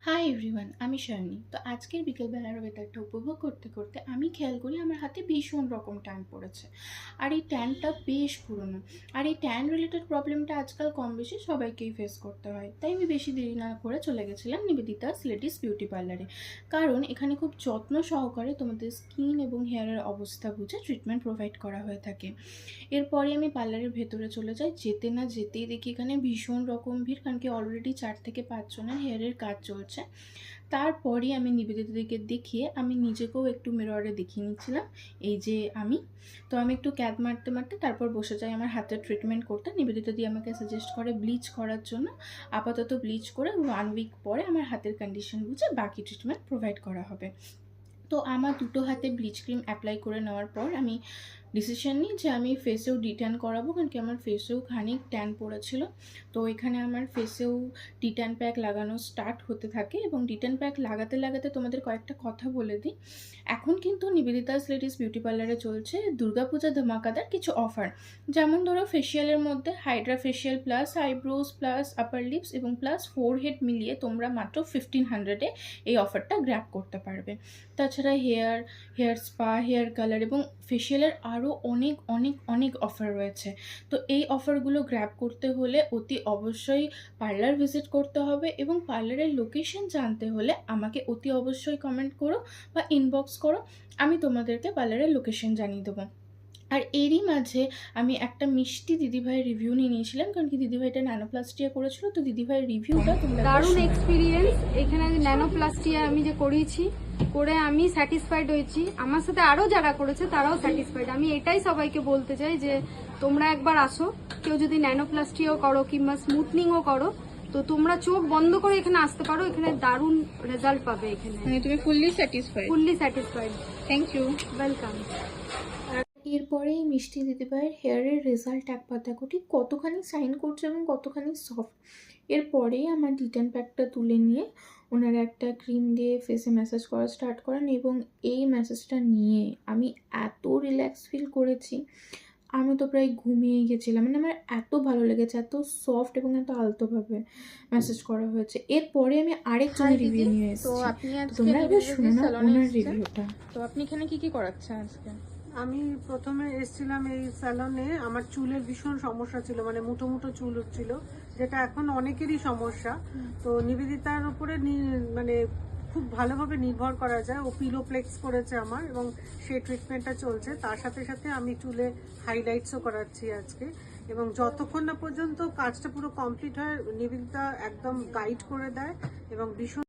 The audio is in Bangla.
হাই এভরিওয়ান, আমি শায়নি। তো আজকের বিকেলবেলার ওয়েদারটা উপভোগ করতে করতে আমি খেয়াল করি আমার হাতে ভীষণ রকম ট্যান পড়েছে। আর এই ট্যানটা বেশ পুরনো। আর এই ট্যান রিলেটেড প্রবলেমটা আজকাল কম বেশি সবাইকেই ফেস করতে হয়। তাই আমি বেশি দেরি না করে চলে গেছিলাম নিবেদিতা লেডিস বিউটি পার্লারে। কারণ এখানে খুব যত্ন সহকারে তোমাদের স্কিন এবং হেয়ারের অবস্থা বুঝে ট্রিটমেন্ট প্রোভাইড করা হয়ে থাকে। এরপরে আমি পার্লারের ভেতরে চলে যাই। যেতে না যেতেই দেখি এখানে ভীষণ রকম ভিড়, কারণ কি অলরেডি 4 থেকে 5 জনের হেয়ারের কাজ চলছে। তারপরে আমি নিবেদিতাদিকে দেখিয়ে আমি নিজেকেও একটু মিররে দেখিয়ে নিচ্ছিলাম এই যে আমি। তো আমি একটু ক্যাপ মারতে মারতে তারপর বসে যাই আমার হাতের ট্রিটমেন্ট করতে। নিবেদিতাদি আমাকে সাজেস্ট করে ব্লিচ করার জন্য। আপাতত ব্লিচ করে 1 উইক পরে আমার হাতের কন্ডিশন বুঝে বাকি ট্রিটমেন্ট প্রোভাইড করা হবে। তো আমার দুটো হাতে ব্লিচ ক্রিম অ্যাপ্লাই করে নেওয়ার পর আমি ডিসিশন নিই যে আমি ফেসেও ডিট্যান করাবো, কারণ কি আমার ফেসেও খানিক ট্যান পড়েছিল। তো এখানে আমার ফেসেও ডিট্যান প্যাক লাগানো স্টার্ট হতে থাকে, এবং ডিট্যান প্যাক লাগাতে লাগাতে তোমাদের কয়েকটা কথা বলে দিই। এখন কিন্তু নিবেদিতাস লেডিস বিউটি পার্লারে চলছে দুর্গাপূজা ধামাকাদার কিছু অফার। যেমন ধরো ফেসিয়ালের মধ্যে hydra facial plus eyebrows plus upper lips এবং প্লাস ফোরহেড মিলিয়ে তোমরা মাত্র 1500-এ এই অফারটা গ্র্যাব করতে পারবে। তাছাড়া হেয়ার স্পা, হেয়ার কালার এবং ফেসিয়ালের আরও অনেক অনেক অনেক অফার রয়েছে। তো এই অফারগুলো গ্র্যাব করতে হলে অতি অবশ্যই পার্লার ভিজিট করতে হবে, এবং পার্লারের লোকেশন জানতে হলে আমাকে অতি অবশ্যই কমেন্ট করো বা ইনবক্স করো, আমি তোমাদেরকে পার্লারের লোকেশন জানিয়ে দেবো। আর এরই মাঝে আমি একটা মিষ্টি দিদিভাইয়ের রিভিউ নিয়ে নিয়েছিলাম, কারণ কি দিদিভাইটা ন্যানোপ্লাস্টিয়া করেছিল। তো দিদিভাইয়ের রিভিউটা তোমরা দারুণ এক্সপিরিয়েন্স। এখানে ন্যানোপ্লাস্টিয়া আমি যে করিয়েছি করে আমি স্যাটিসফাইড হয়েছি, আমার সাথে আরও যারা করেছে তারাও স্যাটিসফাইড। আমি এটাই সবাইকে বলতে চাই যে তোমরা একবার আসো, কেউ যদি ন্যানোপ্লাস্টিয়াও করো কিংবা স্মুথনিংও করো তো তোমরা চোখ বন্ধ করে এখানে আসতে পারো, এখানে দারুণ রেজাল্ট পাবে। এখানে মানে তুমি fully satisfied. Thank you. Welcome. এরপরেই মিষ্টি দিদিভাইয়ের হেয়ারের রেজাল্ট এক পাতাকুটি কতখানি শাইন করছে এবং কতখানি সফট। এরপরেই আমার ডিটেন প্যাকটা তুলে নিয়ে ওনারা একটা ক্রিম দিয়ে ফেসে ম্যাসাজ করা স্টার্ট করেন, এবং এই ম্যাসাজটা নিয়ে আমি এত রিল্যাক্স ফিল করেছি, আমি তো প্রায় ঘুমিয়ে গেছিলাম। মানে আমার এত ভালো লেগেছে, এত সফট এবং এত আলতোভাবে ম্যাসাজ করা হয়েছে। এরপরে আমি আরেকজনের রিভিউ নিয়ে এসেছি, তোমরা একবার শুনে নাও ওনার রিভিউটা। তো আপনি এখানে কি কি করাচ্ছেন আজকে? আমি প্রথমে এসেছিলাম এই স্যালনে, আমার চুলের ভীষণ সমস্যা ছিল, মানে মুঠো মুঠো চুল উঠছিল, যেটা এখন অনেকেরই সমস্যা। তো নিবেদিতার উপরে মানে খুব ভালোভাবে নির্ভর করা যায়। ও পিলোপ্লেক্স করেছে আমার, এবং সেই ট্রিটমেন্টটা চলছে। তার সাথে সাথে আমি চুলে হাইলাইটসও করাচ্ছি আজকে, এবং যতক্ষণ না পর্যন্ত কাজটা পুরো কমপ্লিট হয় নিবেদিতা একদম গাইড করে দেয় এবং ভীষণ